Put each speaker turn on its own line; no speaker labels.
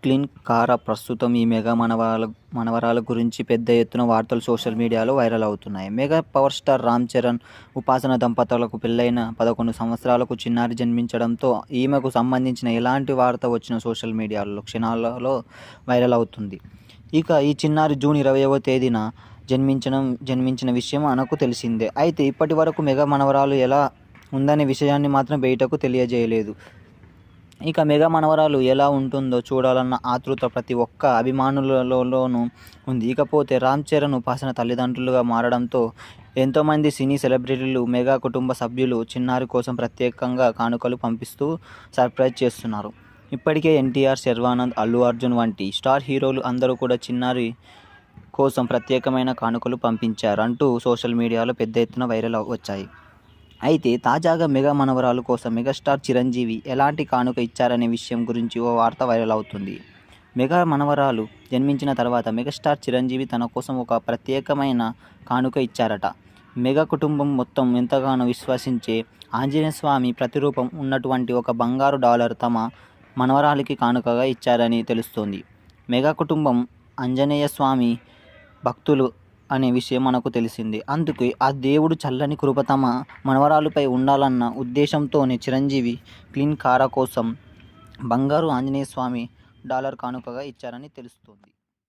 Clean కారా ప్రస్తుతం ఈ మెగా మనవరాల గురించి పెద్ద ఎత్తున వార్తలు సోషల్ మీడియాలో వైరల్ అవుతున్నాయి. Mega power star Ram Charan, ఉపాసన దంపతులకు పెళ్లైన 11 సంవత్సరాలకు చిన్నారి జన్మించడంతో ఈమెకు సంబంధించిన ఎలాంటి వార్త వచ్చినా సోషల్ మీడియాలో క్షణాలలో వైరల్ అవుతుంది. ఇక ఈ చిన్నారి జూన్ 20వ తేదీన జన్మించిన విషయం మనకు తెలిసిందే. అయితే ఇప్పటి వరకు మెగా మనవరాలు ఎలా ఉందనే విషయాన్ని మాత్రం బయటకు తెలియజేయలేదు. ఇక మెగా మనవరాలు ఎలా ఉంటుందో చూడాలన్న ఆతృత ప్రతి ఒక్క అభిమానులలోనూ ఉంది. ఇకపోతే రామ్ చరణ్, ఉపాసన తల్లిదండ్రులుగా మారడంతో ఎంతోమంది సినీ సెలబ్రిటీలు, మెగా కుటుంబ సభ్యులు చిన్నారి కోసం ప్రత్యేకంగా కానుకలు పంపిస్తూ సర్ప్రైజ్ చేస్తున్నారు. ఇప్పటికే ఎన్టీఆర్, శర్వానంద్, అల్లు అర్జున్ వంటి స్టార్ హీరోలు అందరూ కూడా చిన్నారి కోసం ప్రత్యేకమైన కానుకలు పంపించారు అంటూ సోషల్ మీడియాలో పెద్ద ఎత్తున వైరల్ వచ్చాయి. అయితే తాజాగా మెగా మనవరాలు కోసం మెగాస్టార్ చిరంజీవి ఎలాంటి కానుక ఇచ్చారనే విషయం గురించి ఓ వార్త వైరల్ అవుతుంది. మెగా మనవరాలు జన్మించిన తర్వాత మెగాస్టార్ చిరంజీవి తన కోసం ఒక ప్రత్యేకమైన కానుక ఇచ్చారట. మెగా కుటుంబం మొత్తం ఎంతగానో విశ్వసించే ఆంజనేయ స్వామి ప్రతిరూపం ఉన్నటువంటి ఒక బంగారు డాలర్ తమ మనవరాలికి కానుకగా ఇచ్చారని తెలుస్తోంది. మెగా కుటుంబం ఆంజనేయ స్వామి భక్తులు అనే విషయం మనకు తెలిసింది. అందుకే ఆ దేవుడు చల్లని కృప తమ మనవరాలుపై ఉండాలన్న ఉద్దేశంతోనే చిరంజీవి క్లీన్ కారా కోసం బంగారు ఆంజనేయ స్వామి డాలర్ కానుకగా ఇచ్చారని తెలుస్తోంది.